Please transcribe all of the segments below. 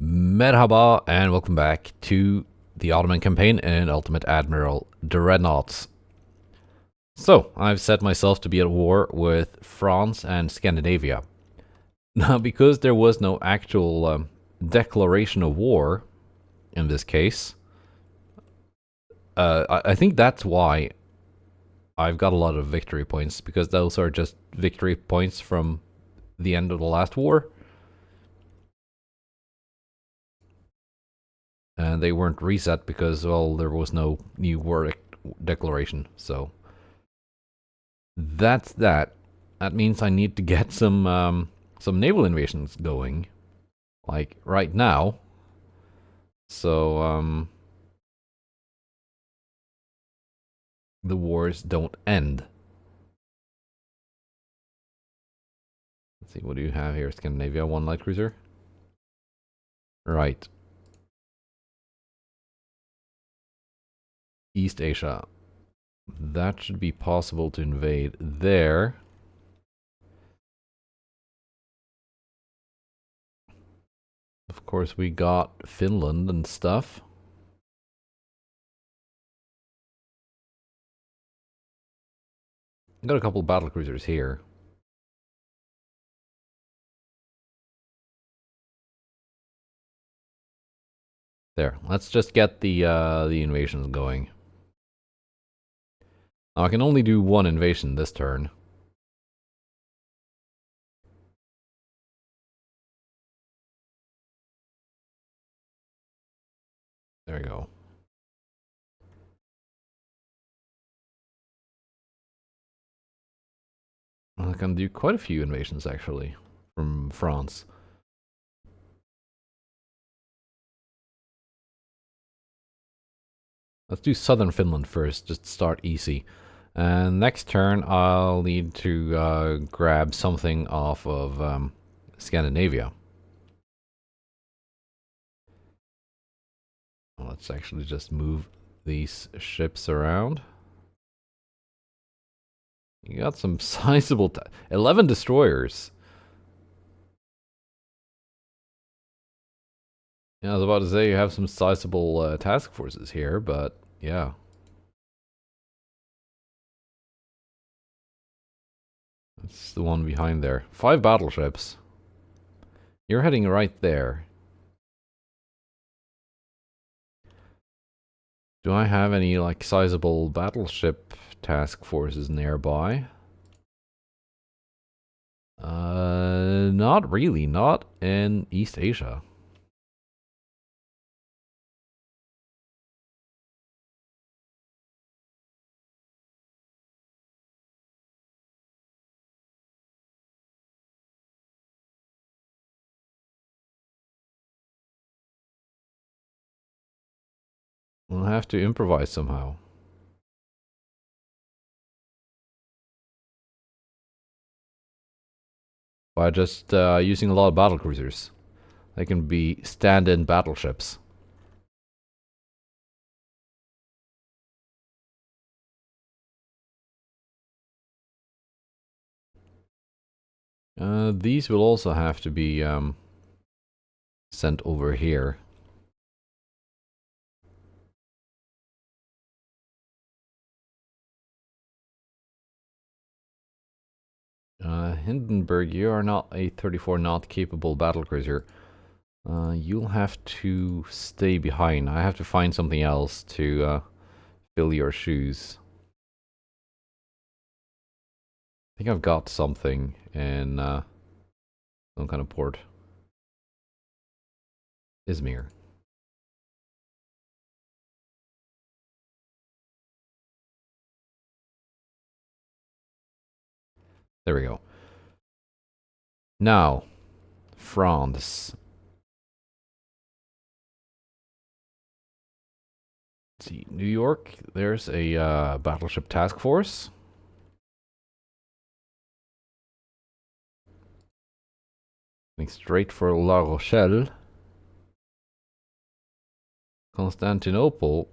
Merhaba and welcome back to the Ottoman campaign in Ultimate Admiral Dreadnoughts. So, I've set myself to be at war with France and Scandinavia. Now, because there was no actual declaration of war in this case, I think that's why I've got a lot of victory points, because those are just victory points from the end of the last war. And they weren't reset because, well, there was no new war declaration. So that's that. That means I need to get some naval invasions going, like right now. So the wars don't end. Let's see, what do you have here? Scandinavia, one light cruiser. Right. East Asia. That should be possible to invade there. Of course, we got Finland and stuff. Got a couple battle cruisers here. There. Let's just get the invasions going. Now, I can only do one invasion this turn. There we go. I can do quite a few invasions, actually, from France. Let's do southern Finland first, just to start easy. And next turn, I'll need to grab something off of Scandinavia. Let's actually just move these ships around. You got some sizable... 11 destroyers. Yeah, I was about to say you have some sizable task forces here, but yeah. That's the one behind there. 5 battleships. You're heading right there. Do I have any, like, sizable battleship task forces nearby? Not really. Not in East Asia. We'll have to improvise somehow. By just using a lot of battle cruisers. They can be stand-in battleships. These will also have to be sent over here. Hindenburg, you are not a 34 knot capable battlecruiser. You'll have to stay behind. I have to find something else to fill your shoes. I think I've got something in some kind of port. Izmir. There we go. Now, France. Let's see, New York, there's a battleship task force. Going straight for La Rochelle. Constantinople.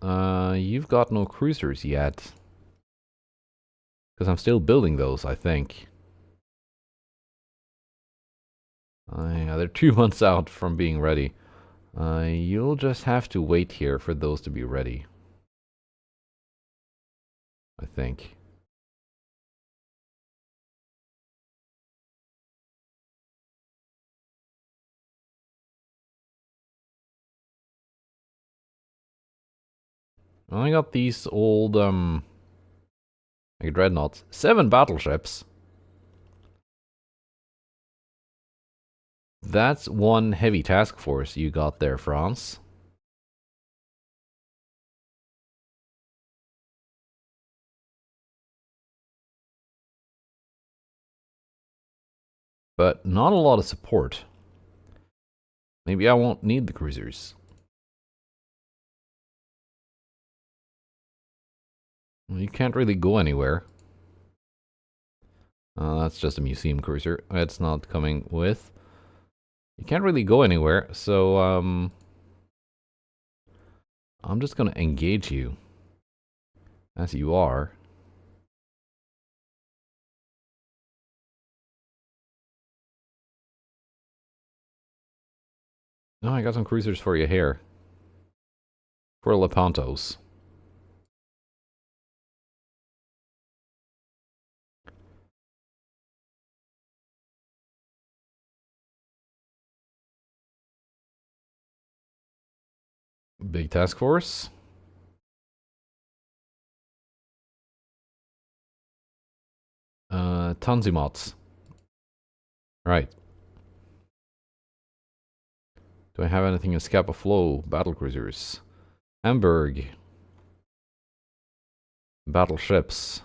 You've got no cruisers yet. Because I'm still building those, I think. Yeah, they're 2 months out from being ready. You'll just have to wait here for those to be ready. I think. I got these old, like dreadnoughts. 7 battleships. That's one heavy task force you got there, France. But not a lot of support. Maybe I won't need the cruisers. Well, you can't really go anywhere. That's just a museum cruiser. It's not coming with. You can't really go anywhere, so I'm just gonna engage you. As you are. No, I got some cruisers for you here. For Lepantos. Big task force. Tanzimots. Right. Do I have anything in Scapa Flow? Battle cruisers. Hamburg. Battleships.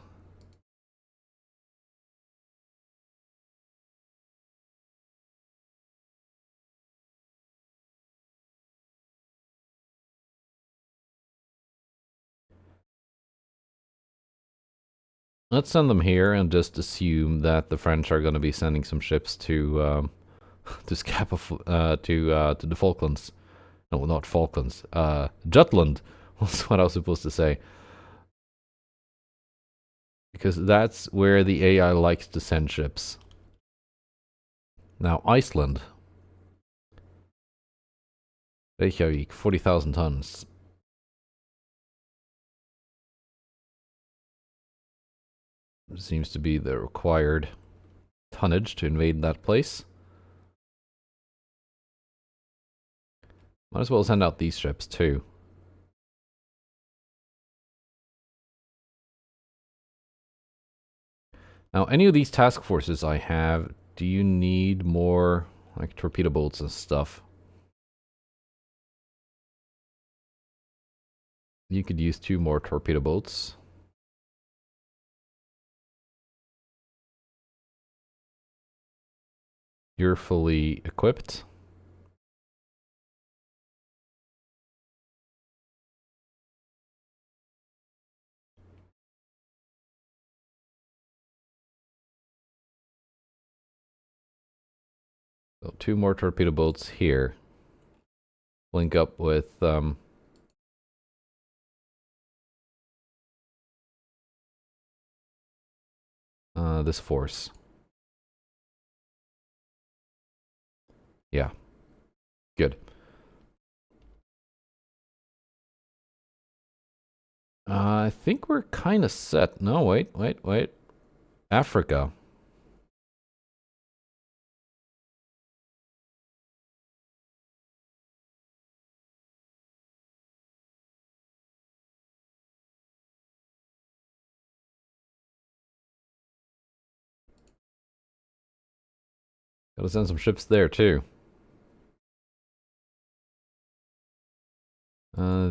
Let's send them here and just assume that the French are going to be sending some ships to to Scapa to the Falklands. No, not Falklands. Jutland was what I was supposed to say. Because that's where the AI likes to send ships. Now, Iceland. Reykjavik, 40,000 tons. Seems to be the required tonnage to invade that place. Might as well send out these ships too. Now, any of these task forces I have, do you need more, like, torpedo boats and stuff? You could use 2 more torpedo boats. You're fully equipped. So 2 more torpedo boats here. Link up with this force. Yeah. Good. I think we're kind of set. No, wait. Africa. Gotta send some ships there too.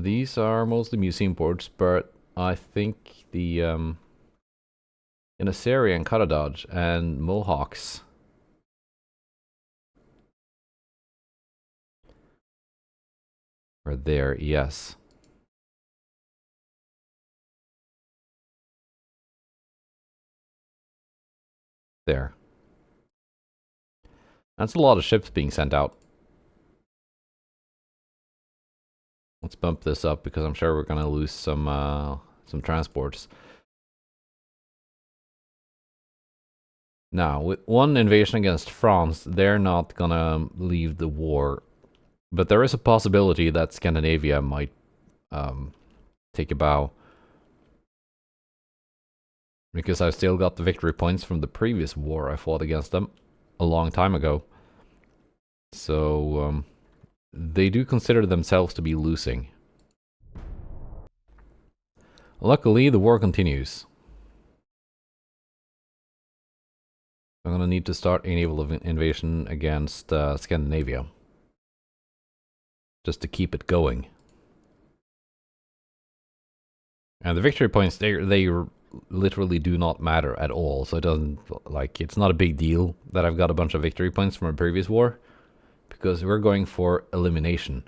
These are mostly museum ports, but I think the Innisari and Karadaj and Mohawks are there, yes. There. That's a lot of ships being sent out. Let's bump this up because I'm sure we're gonna lose some transports. Now, with one invasion against France, they're not gonna leave the war. But there is a possibility that Scandinavia might take a bow. Because I've still got the victory points from the previous war I fought against them a long time ago. So, they do consider themselves to be losing. Luckily, the war continues. I'm gonna need to start a naval invasion against Scandinavia. Just to keep it going. And the victory points, they literally do not matter at all. So it doesn't, like, it's not a big deal that I've got a bunch of victory points from a previous war. Because we're going for elimination.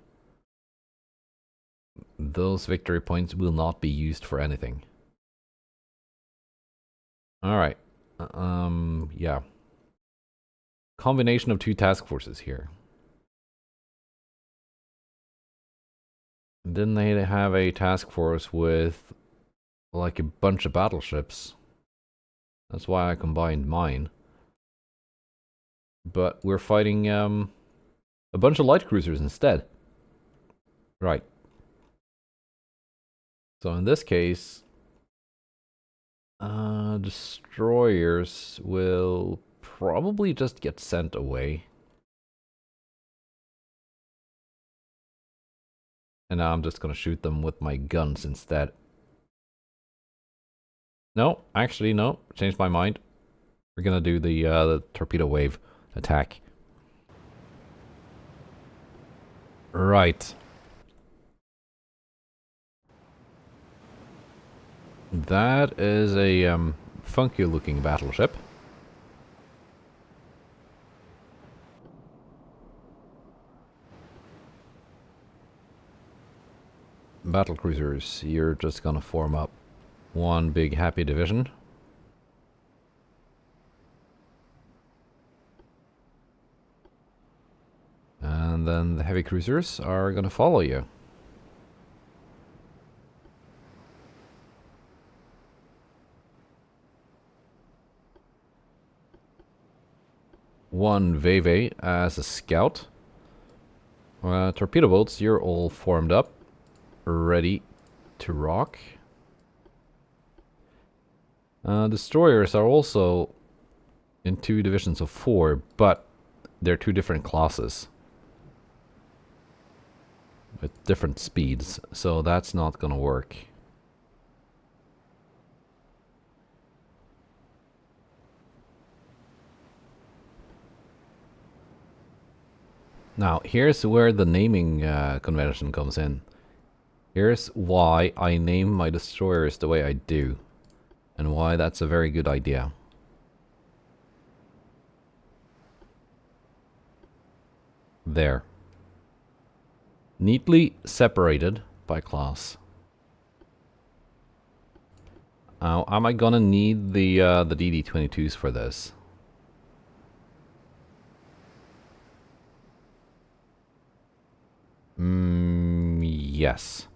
Those victory points will not be used for anything. Alright. Yeah. Combination of two task forces here. Didn't they have a task force with like a bunch of battleships? That's why I combined mine. But we're fighting a bunch of light cruisers instead. Right. So in this case, destroyers will probably just get sent away. And now I'm just gonna shoot them with my guns instead. No, actually no, changed my mind. We're gonna do the torpedo wave attack. Right. That is a funky looking battleship. Battle cruisers, you're just gonna form up one big happy division. And then the heavy cruisers are gonna follow you. One Veve as a scout. Torpedo boats, you're all formed up, ready to rock. Destroyers are also in two divisions of 4, but they're two different classes with different speeds, so that's not gonna work. Now, here's where the naming convention comes in. Here's why I name my destroyers the way I do, and why that's a very good idea. There. Neatly separated by class. Now, am I gonna need the DD-22s for this? Yes.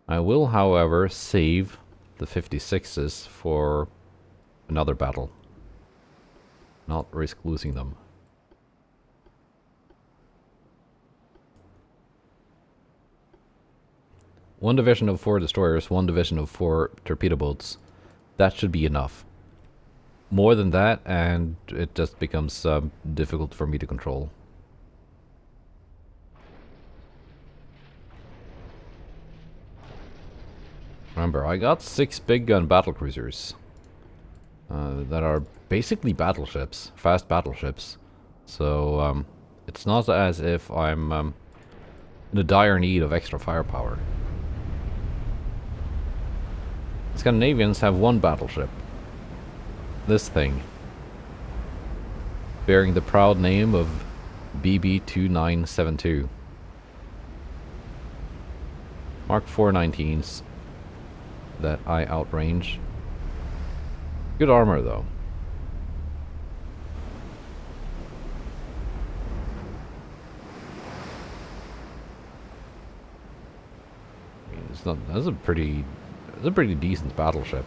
I will, however, save the 56s for another battle. Not risk losing them. One division of 4 destroyers, one division of 4 torpedo boats. That should be enough. More than that, and it just becomes difficult for me to control. Remember, I got 6 big gun battlecruisers that are basically battleships, fast battleships. So it's not as if I'm in a dire need of extra firepower. Scandinavians have one battleship. This thing. Bearing the proud name of BB-2972. Mark 419s that I outrange. Good armor though. I mean, it's not, that's a pretty decent battleship.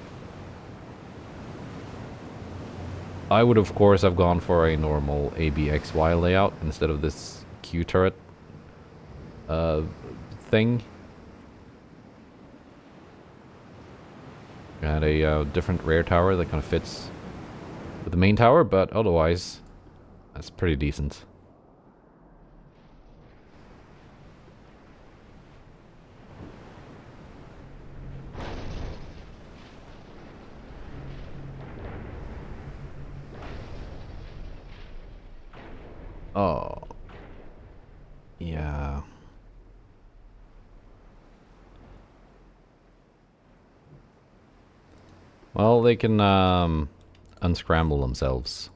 I would of course have gone for a normal ABXY layout instead of this Q turret thing. And a different rear tower that kind of fits with the main tower, but otherwise, that's pretty decent. Oh. Yeah. Well, they can unscramble themselves.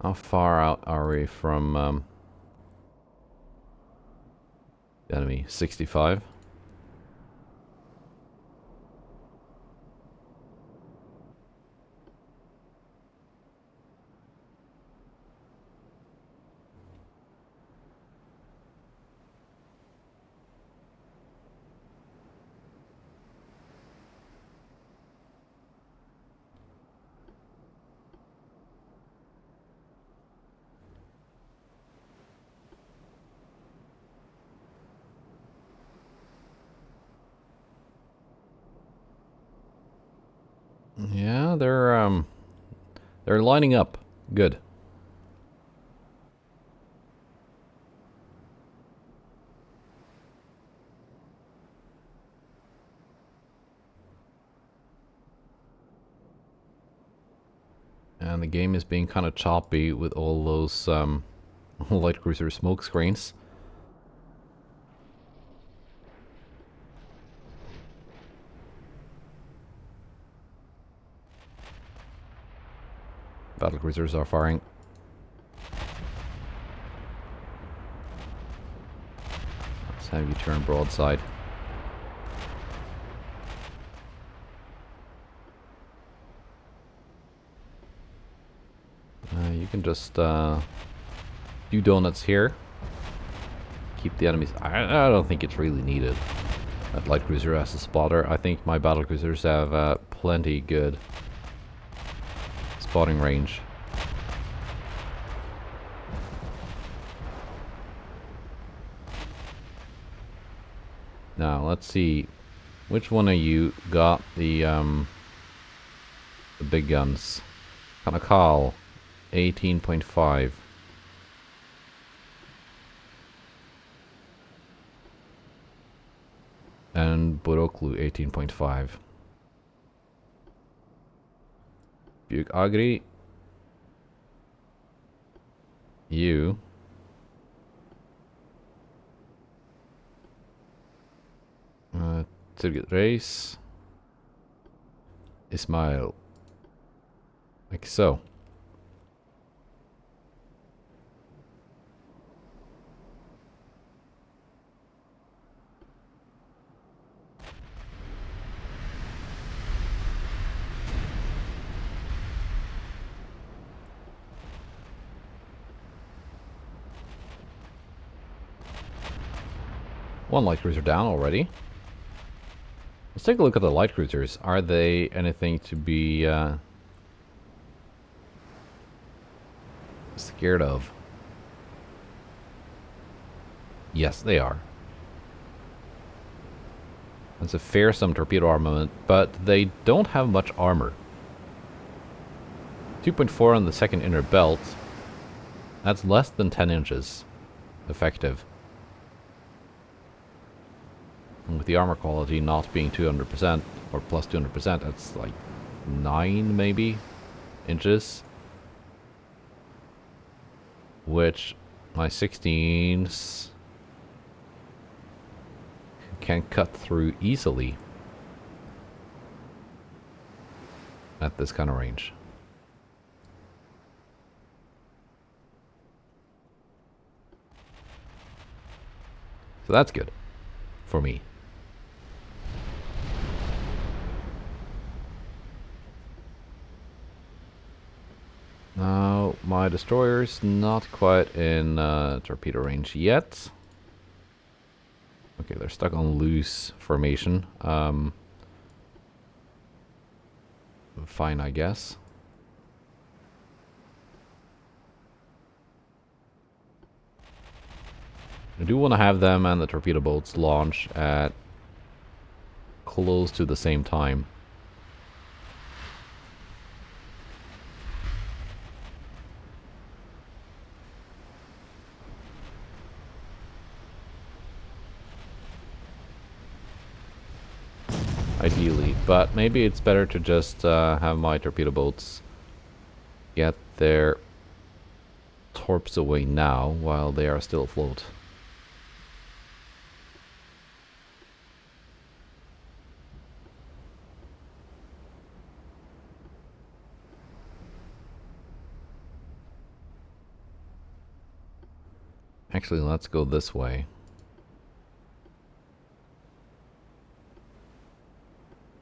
How far out are we from the enemy? 65? Yeah, they're lining up. Good. And the game is being kind of choppy with all those light cruiser smoke screens. Battle cruisers are firing. Let's have you turn broadside. You can just do donuts here. Keep the enemies. I don't think it's really needed. That light cruiser has a spotter. I think my battle cruisers have plenty good spotting range. Now let's see, which one of you got the big guns? Kanakal, 18.5. And Boroklu, 18.5. Buk Agri, you. Turgut Reis. Ismail. Like so. One light cruiser down already. Let's take a look at the light cruisers. Are they anything to be scared of? Yes, they are. That's a fearsome torpedo armament, but they don't have much armor. 2.4 on the second inner belt. That's less than 10 inches effective. And with the armor quality not being 200% or plus 200%, that's like 9 maybe inches. Which my 16s can cut through easily at this kind of range. So that's good for me. Now, my destroyer's not quite in torpedo range yet. Okay, they're stuck on loose formation. Fine, I guess. I do want to have them and the torpedo boats launch at close to the same time. Ideally, but maybe it's better to just have my torpedo boats get their torps away now while they are still afloat. Actually, let's go this way.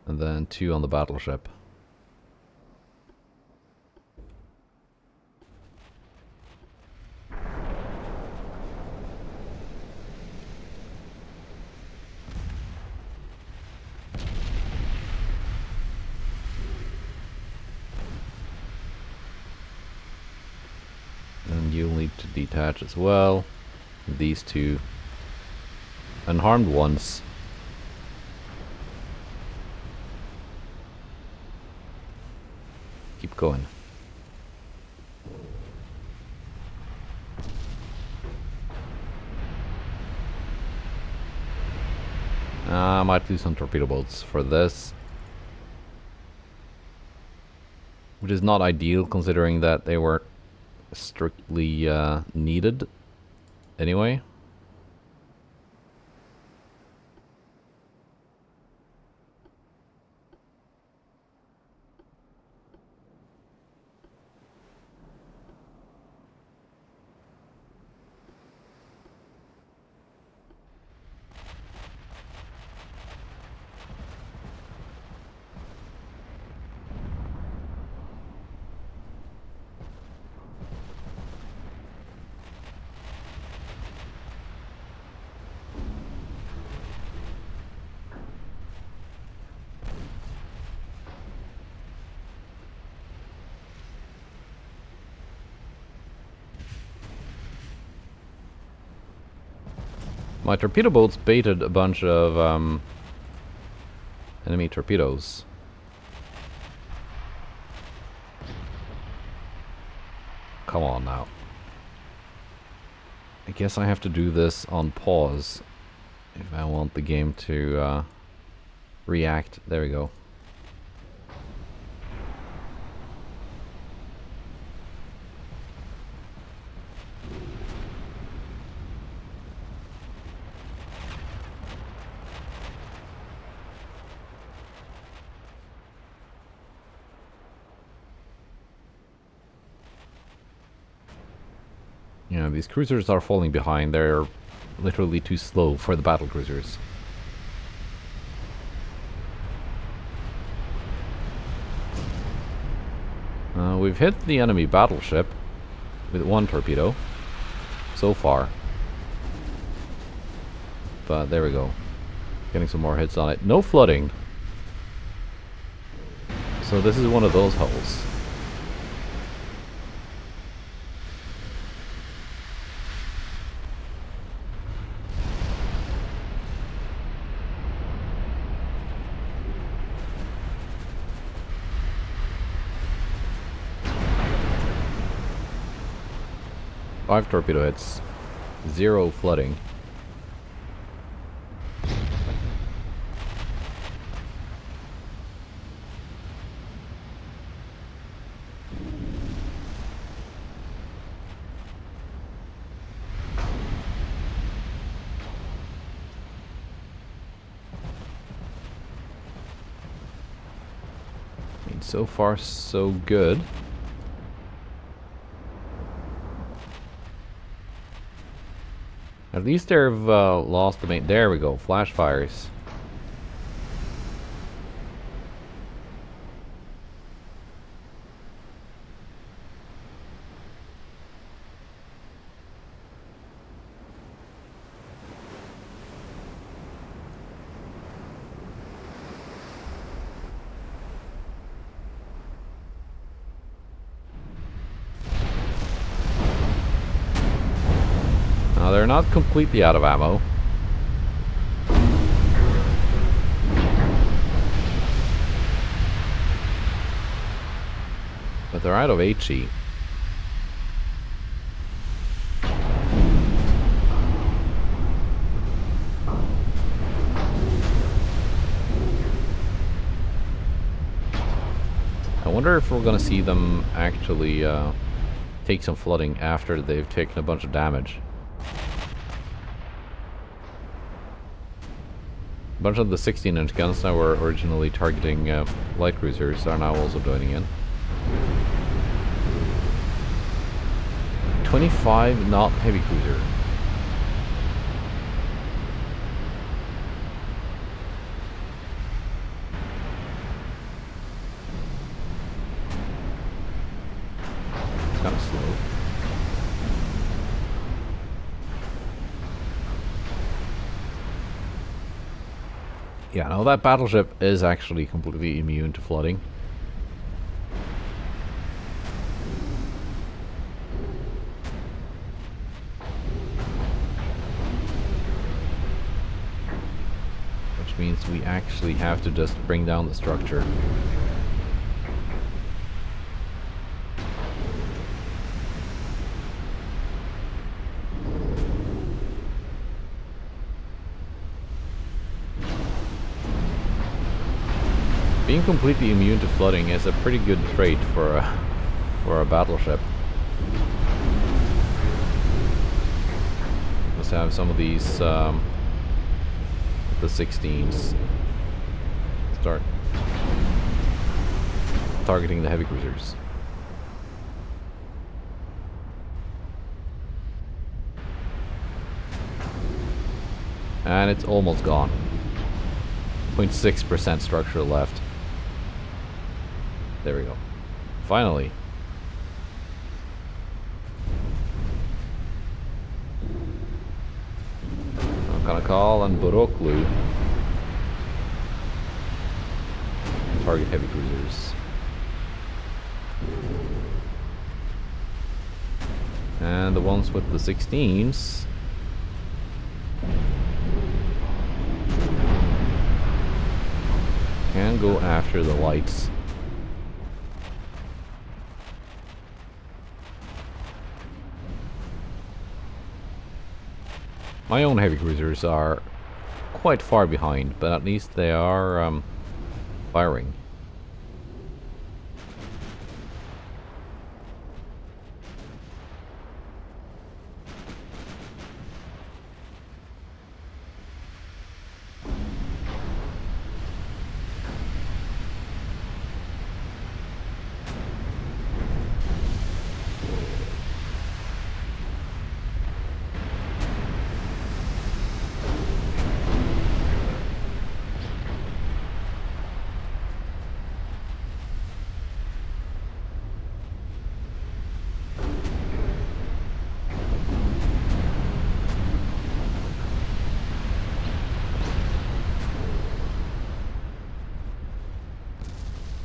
And then 2 on the battleship. And you'll need to detach as well. These 2 unharmed ones. Keep going. I might do some torpedo boats for this. Which is not ideal considering that they weren't strictly needed anyway. My torpedo boats baited a bunch of enemy torpedoes. Come on now. I guess I have to do this on pause if I want the game to react. There we go. You know, these cruisers are falling behind. They're literally too slow for the battle cruisers. We've hit the enemy battleship with 1 torpedo so far. But there we go. Getting some more hits on it. No flooding. So this is one of those hulls. Five torpedo hits, 0 flooding. I mean, so far so good. At least they've lost the main. There we go. Flash fires. they're not completely out of ammo. But they're out of HE. I wonder if we're gonna see them actually take some flooding after they've taken a bunch of damage. A bunch of the 16-inch guns that were originally targeting light cruisers are now also joining in. 25 knot heavy cruiser. It's kind of slow. Yeah, no, that battleship is actually completely immune to flooding. Which means we actually have to just bring down the structure. Being completely immune to flooding is a pretty good trait for a battleship. Let's have some of these the 16s start targeting the heavy cruisers. And it's almost gone. 0.6% structure left. There we go. Finally. I'm gonna call on Boroklu. Target heavy cruisers. And the ones with the 16s can go after the lights. My own heavy cruisers are quite far behind, but at least they are firing.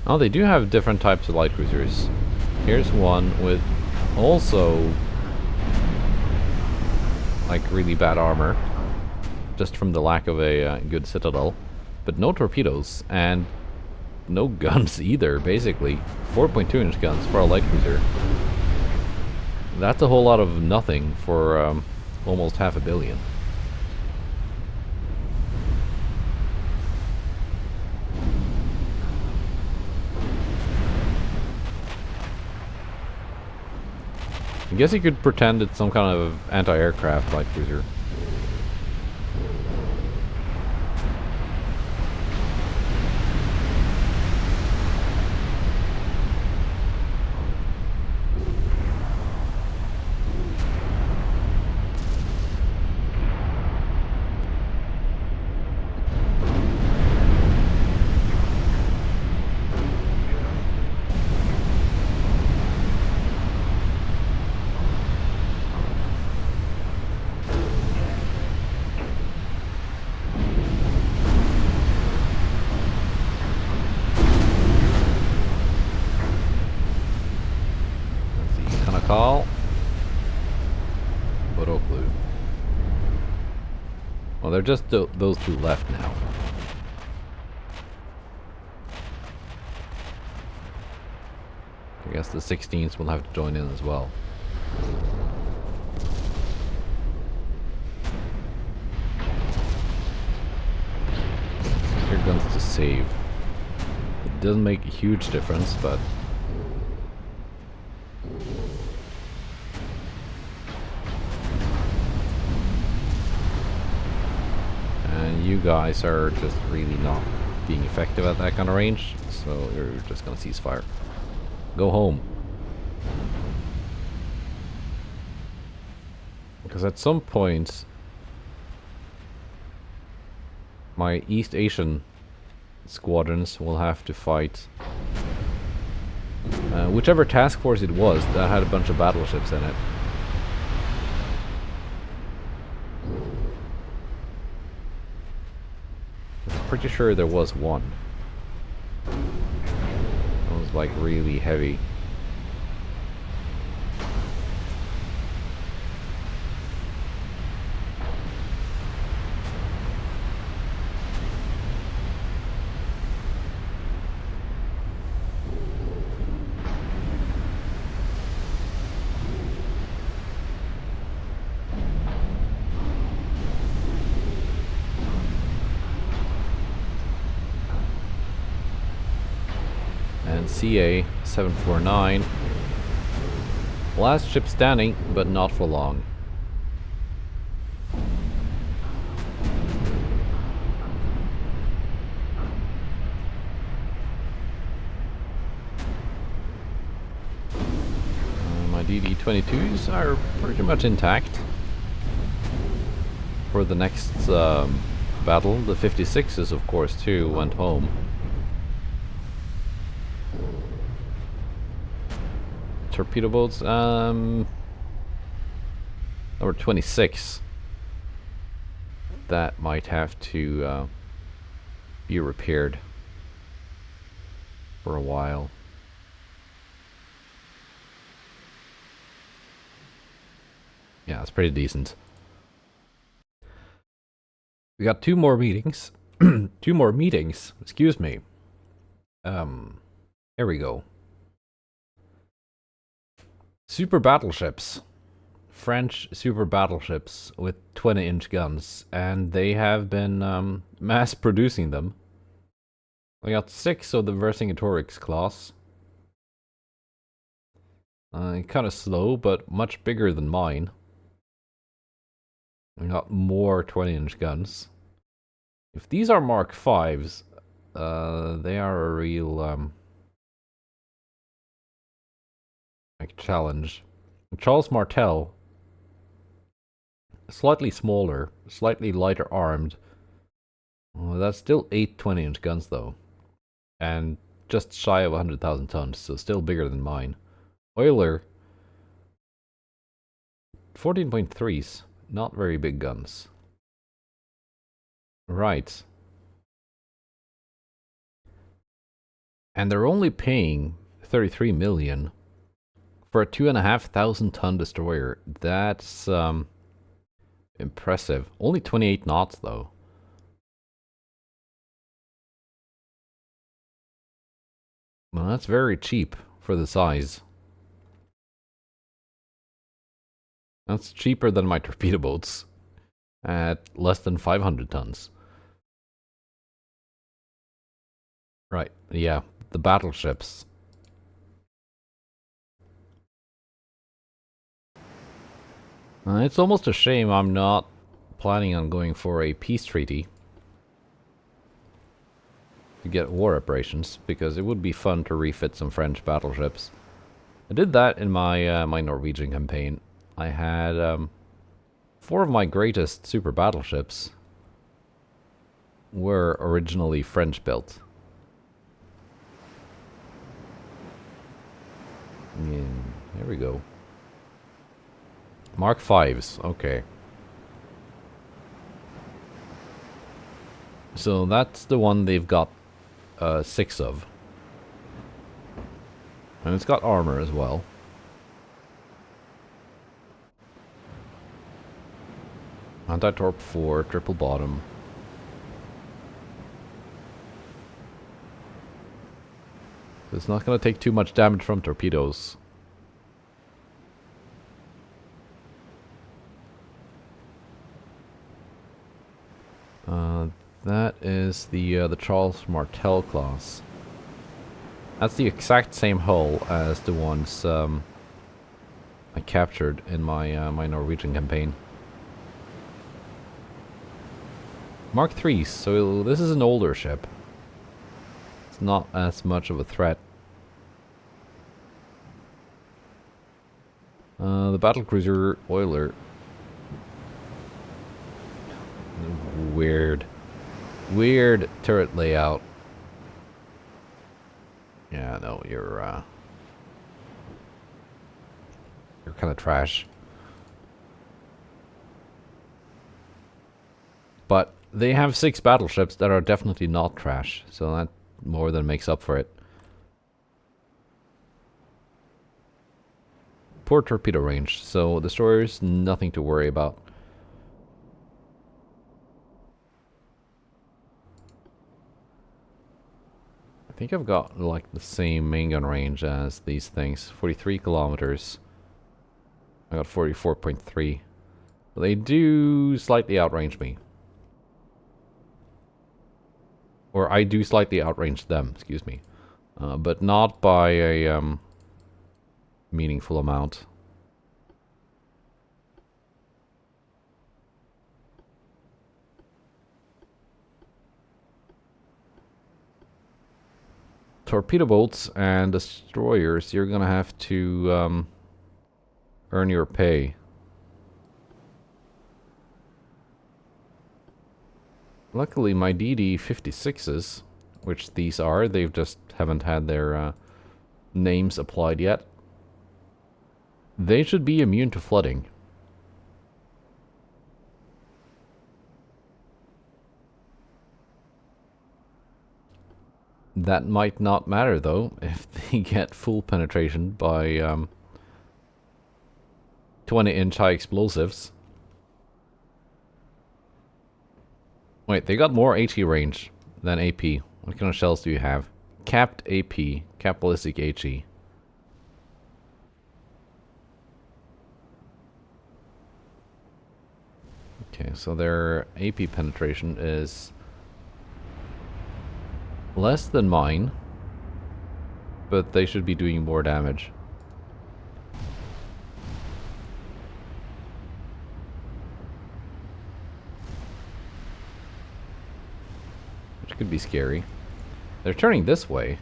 Oh, they do have different types of light cruisers. Here's one with also like really bad armor, just from the lack of a good citadel, but no torpedoes and no guns either, basically. 4.2-inch guns for a light cruiser. That's a whole lot of nothing for almost $500 million. I guess you could pretend it's some kind of anti-aircraft light cruiser. Well, they're just those two left now. I guess the 16th will have to join in as well. Your guns to save. It doesn't make a huge difference, but and you guys are just really not being effective at that kind of range, so you're just gonna cease fire. Go home. Because at some point, my East Asian squadrons will have to fight whichever task force it was that had a bunch of battleships in it. I'm pretty sure there was one. It was like really heavy. And CA 749. Last ship standing, but not for long. My DD-22s are pretty much intact. For the next battle, the 56s, of course, too, went home. Torpedo boats, number 26. That might have to be repaired for a while. Yeah, it's pretty decent. We got two more meetings. Two more meetings, excuse me. Here we go. Super battleships. French super battleships with 20-inch guns, and they have been mass producing them. We got 6 of the Vercingetorix class. Kind of slow, but much bigger than mine. We got more 20-inch guns. If these are Mark 5s, they are a real like challenge. Charles Martel, slightly smaller, slightly lighter armed. That's still 8 20-inch guns though, and just shy of 100,000 tons, so still bigger than mine. Euler, 14.3s, not very big guns. Right. And they're only paying 33 million for a 2,500 ton destroyer. That's impressive. Only 28 knots though. Well, that's very cheap for the size. That's cheaper than my torpedo boats at less than 500 tons. Right, yeah, the battleships. It's almost a shame I'm not planning on going for a peace treaty to get war reparations, because it would be fun to refit some French battleships. I did that in my my Norwegian campaign. I had 4 of my greatest super battleships were originally French built. There we go. Mark 5s, okay. So that's the one they've got 6 of. And it's got armor as well. Anti-torp 4, triple bottom. It's not going to take too much damage from torpedoes. That is the Charles Martel class. That's the exact same hull as the ones I captured in my my Norwegian campaign. Mark III, so this is an older ship. It's not as much of a threat. The battlecruiser Oiler. Weird turret layout. Yeah, no, you're kind of trash. But they have 6 battleships that are definitely not trash, so that more than makes up for it. Poor torpedo range, so destroyers, nothing to worry about. I think I've got like the same main gun range as these things, 43 kilometers. I got 44.3. They do slightly outrange me. Or I do slightly outrange them, excuse me. But not by a meaningful amount. Torpedo boats and destroyers, you're gonna have to earn your pay. Luckily, my DD-56s, which these are, they just haven't had their names applied yet. They should be immune to flooding. That might not matter though, if they get full penetration by 20-inch high explosives. Wait, they got more HE range than AP. What kind of shells do you have? Capped AP, cap ballistic HE. Okay, so their AP penetration is less than mine, but they should be doing more damage. Which could be scary. They're turning this way.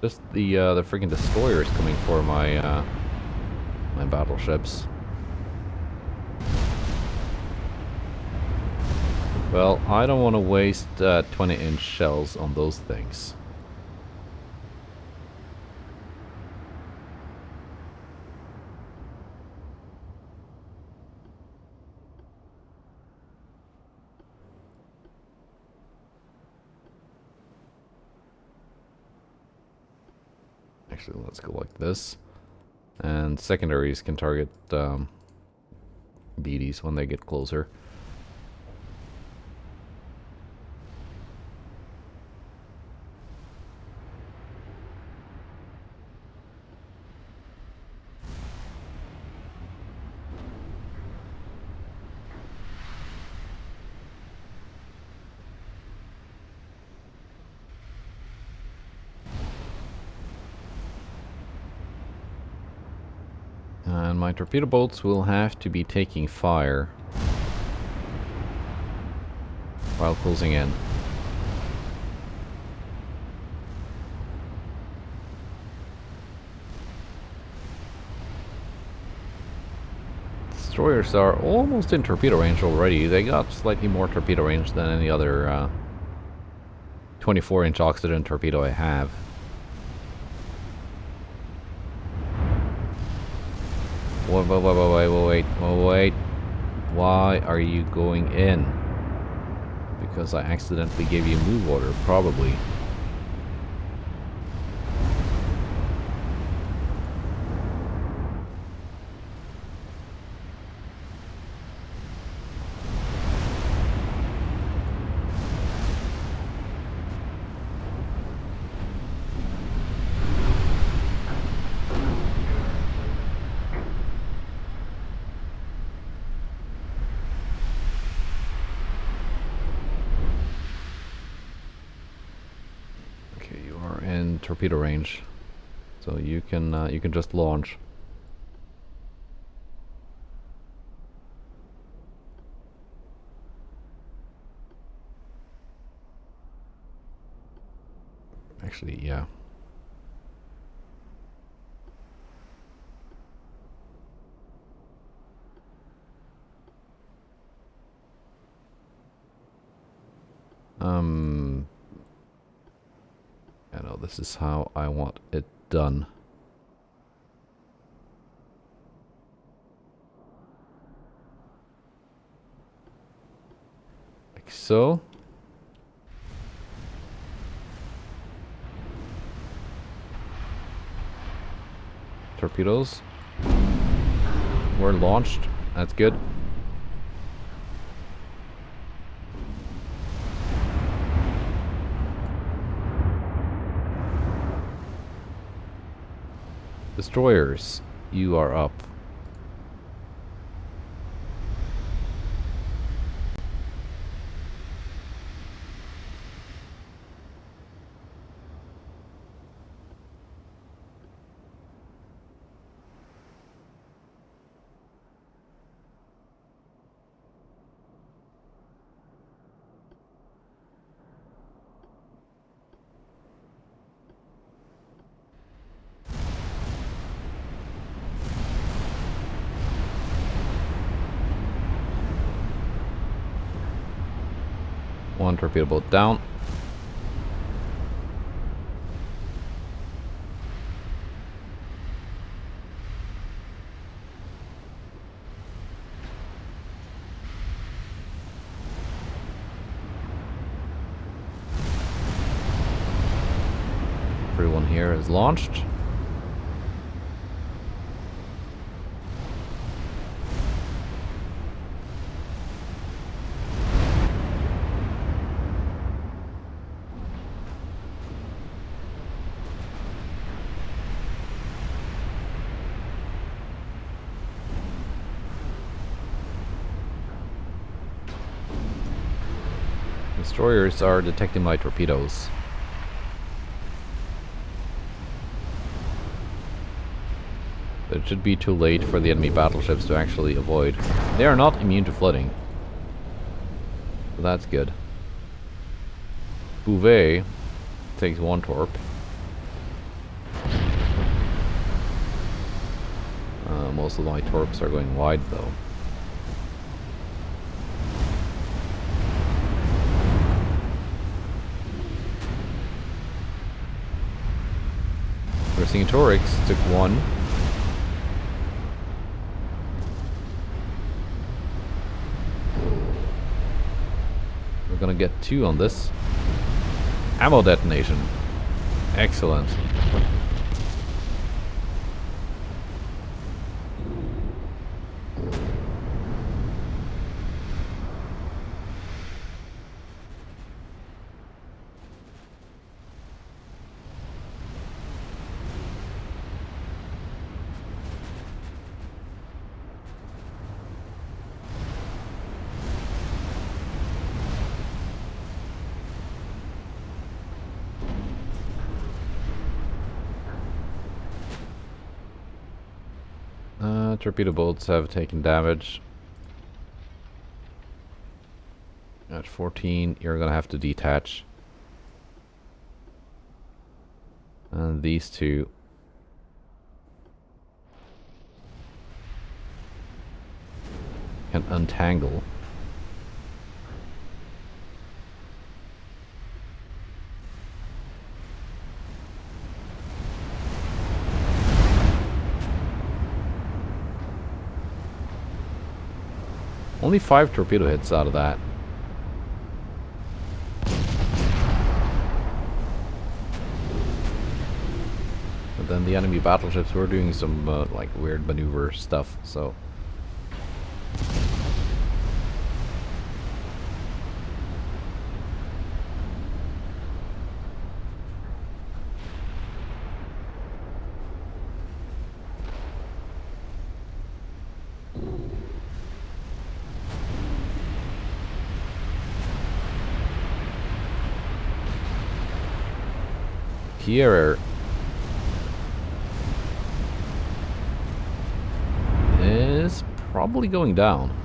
Just the freaking destroyers coming for my my battleships. Well, I don't want to waste 20-inch shells on those things. Actually, let's go like this. And secondaries can target BDs when they get closer. And my torpedo boats will have to be taking fire while closing in. Destroyers are almost in torpedo range already. They got slightly more torpedo range than any other 24-inch Occident torpedo I have. Wait. Why are you going in? Because I accidentally gave you a move order, probably. torpedo range, so you can just launch. Actually, yeah. I know this is how I want it done. Like so. Torpedoes were launched. That's good. Destroyers, you are up. One torpedo boat down. Everyone here is launched. Destroyers are detecting my torpedoes. It should be too late for the enemy battleships to actually avoid. They are not immune to flooding. So that's good. Bouvet takes one torp. Most of my torps are going wide though. Vercingetorix took one. We're gonna get two on this. Ammo detonation. Excellent. Torpedo boats have taken damage. At 14, you're gonna have to detach. And these two. Can untangle. Only 5 torpedo hits out of that. But then the enemy battleships were doing some like weird maneuver stuff, so. Pierre is probably going down.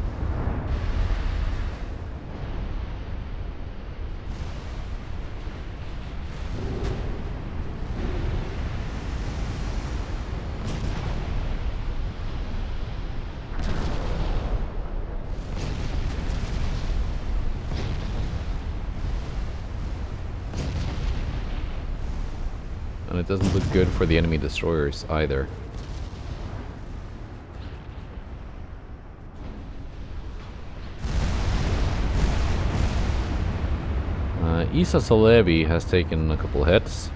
And it doesn't look good for the enemy destroyers either. Isa Salebi has taken a couple hits.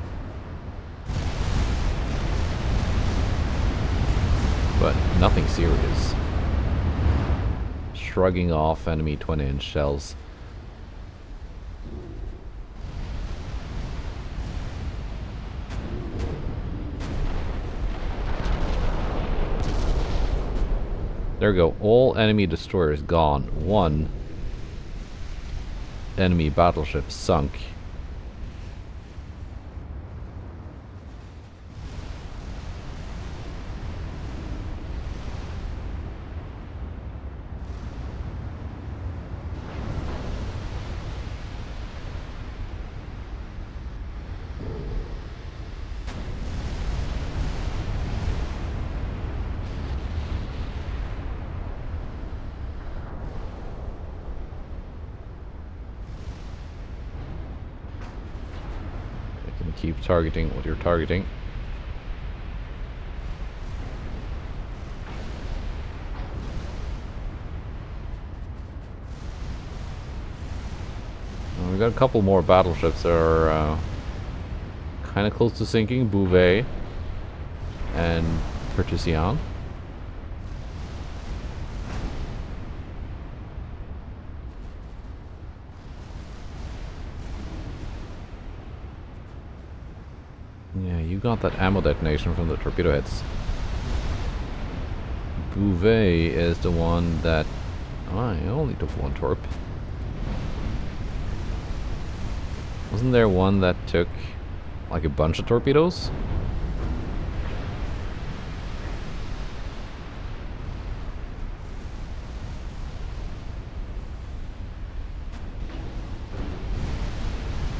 But nothing serious. Shrugging off enemy 20-inch shells. There we go. All enemy destroyers gone. One enemy battleship sunk. Keep targeting what you're targeting. We got a couple more battleships that are kind of close to sinking. Bouvet and Pertusian. Yeah, you got that ammo detonation from the torpedo heads. Bouvet is the one that... Oh, I only took one torp. Wasn't there one that took like a bunch of torpedoes?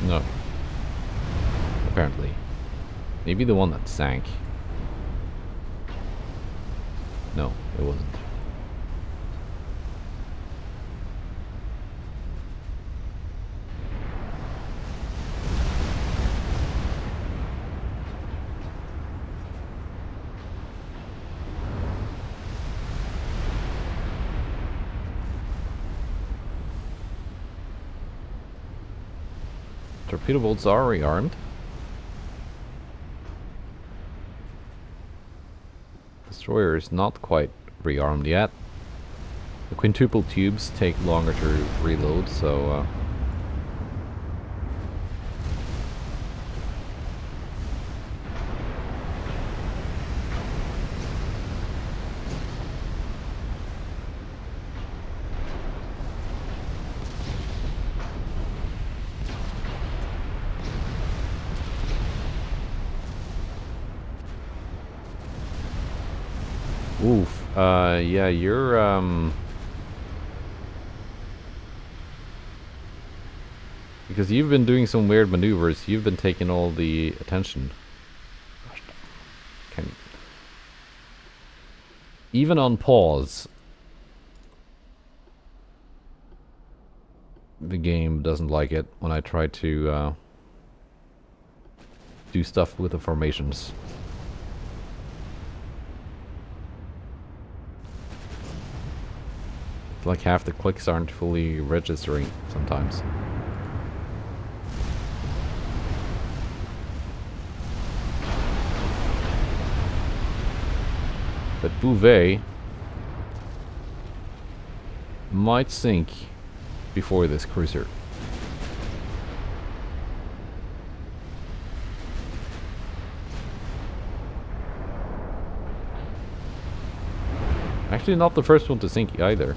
No. Apparently. Maybe the one that sank. No, it wasn't. Torpedo bolts are rearmed. Destroyer is not quite rearmed yet. The quintuple tubes take longer to reload, so oof. Yeah, you're, because you've been doing some weird maneuvers, you've been taking all the attention. Even on pause, the game doesn't like it when I try to, do stuff with the formations. It's like half the clicks aren't fully registering sometimes. But Bouvet might sink before this cruiser. Actually, not the first one to sink either.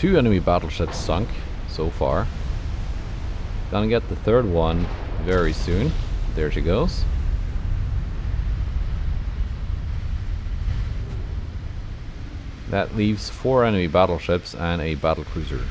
2 enemy battleships sunk so far. Gonna get the third one very soon. There she goes. That leaves 4 enemy battleships and a battlecruiser.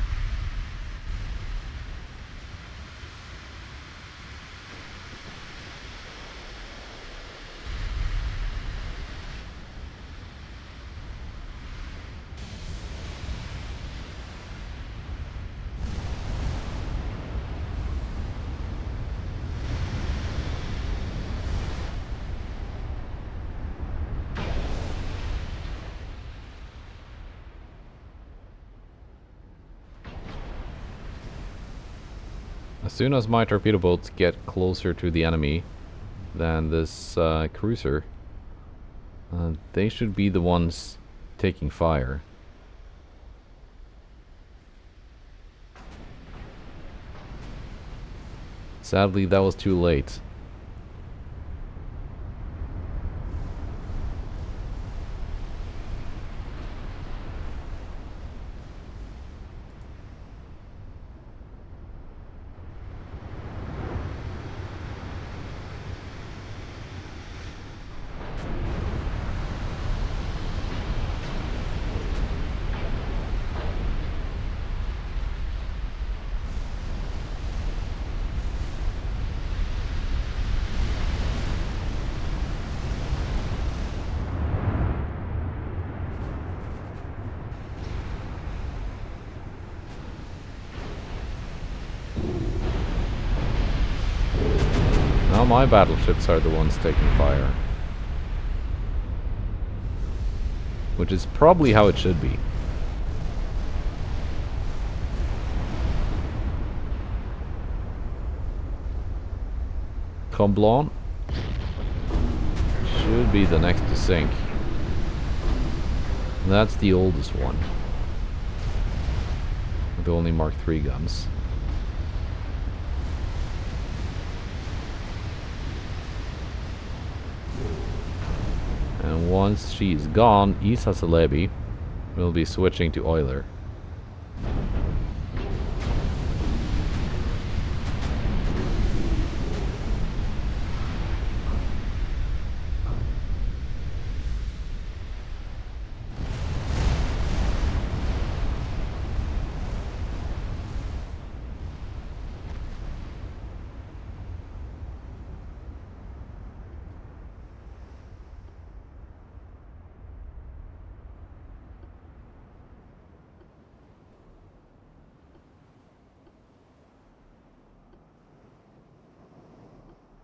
As soon as my torpedo boats get closer to the enemy than this cruiser, they should be the ones taking fire. Sadly, that was too late. Now my battleships are the ones taking fire. Which is probably how it should be. Comblain should be the next to sink. That's the oldest one. With only Mark III guns. And once she's gone, Isa Celebi will be switching to Euler.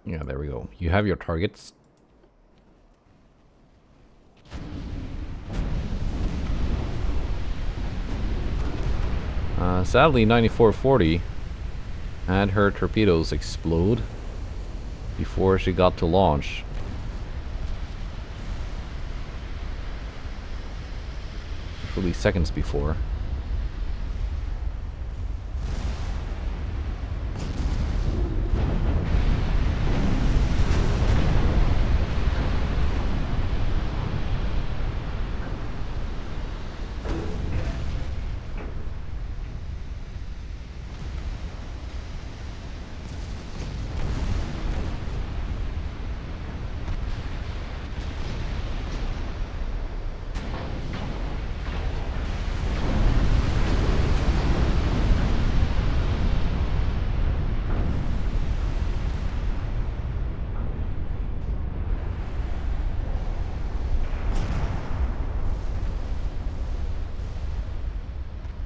Yeah, there we go. You have your targets. Sadly, 9440 had her torpedoes explode before she got to launch. Actually, seconds before.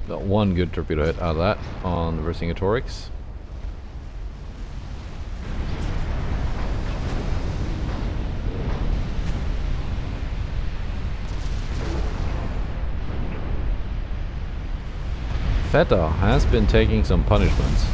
Got one good torpedo hit out of that on the Vercingetorix. Feta has been taking some punishments.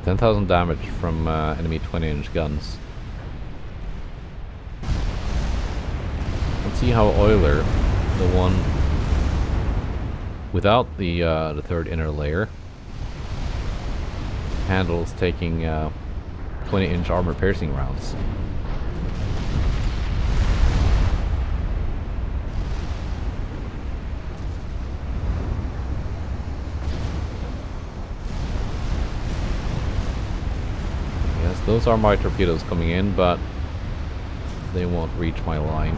$10,000 damage from enemy 20-inch guns. Let's see how Euler, the one without the third inner layer. Handles taking 20-inch armor piercing rounds. Yes, those are my torpedoes coming in, but they won't reach my line.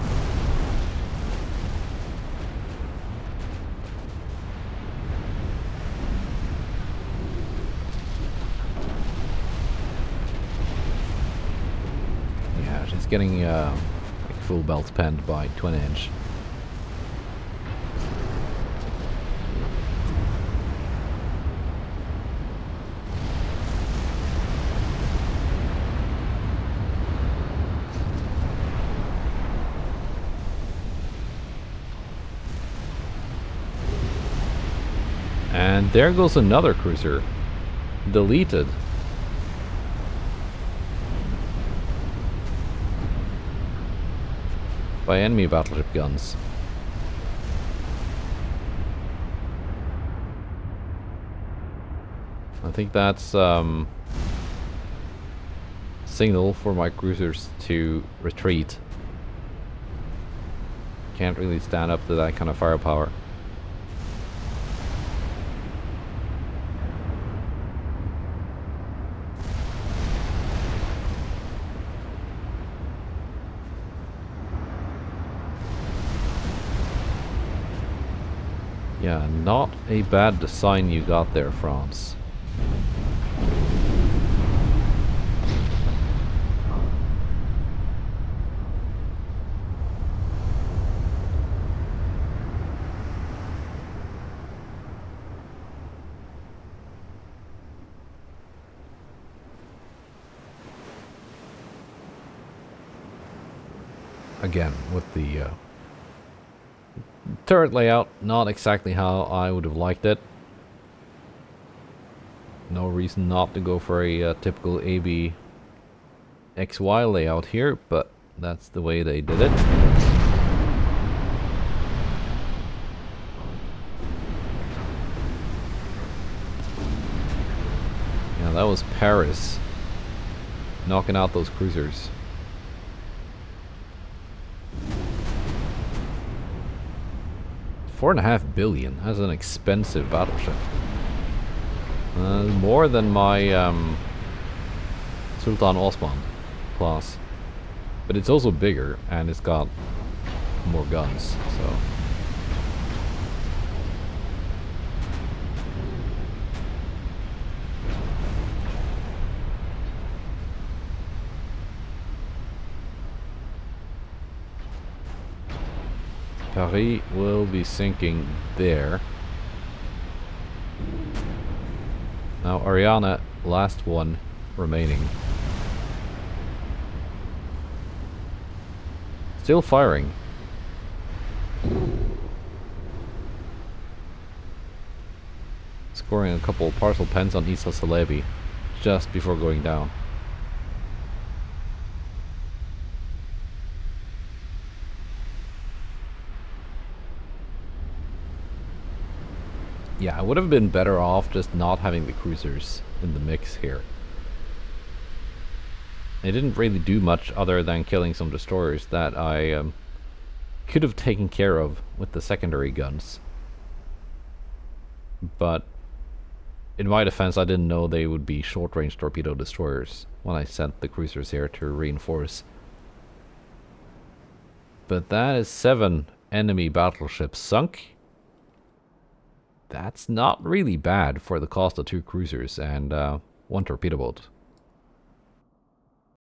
Yeah, she's getting like full belt penned by 20-inch. And there goes another cruiser. Deleted. By enemy battleship guns. I think that's signal for my cruisers to retreat. Can't really stand up to that kind of firepower. Yeah, not a bad design you got there, France. Again, with the turret layout, not exactly how I would have liked it. No reason not to go for a typical AB XY layout here, but that's the way they did it. Yeah, that was Paris knocking out those cruisers. $4.5 billion. That's an expensive battleship. More than my Sultan Osman class, but it's also bigger and it's got more guns. So Paris will be sinking there. Now Ariana, last one remaining. Still firing. Scoring a couple partial pens on Isa Salebi just before going down. Yeah, I would have been better off just not having the cruisers in the mix here. They didn't really do much other than killing some destroyers that I could have taken care of with the secondary guns. But in my defense, I didn't know they would be short-range torpedo destroyers when I sent the cruisers here to reinforce. But that is 7 enemy battleships sunk. That's not really bad for the cost of 2 cruisers and 1 torpedo boat.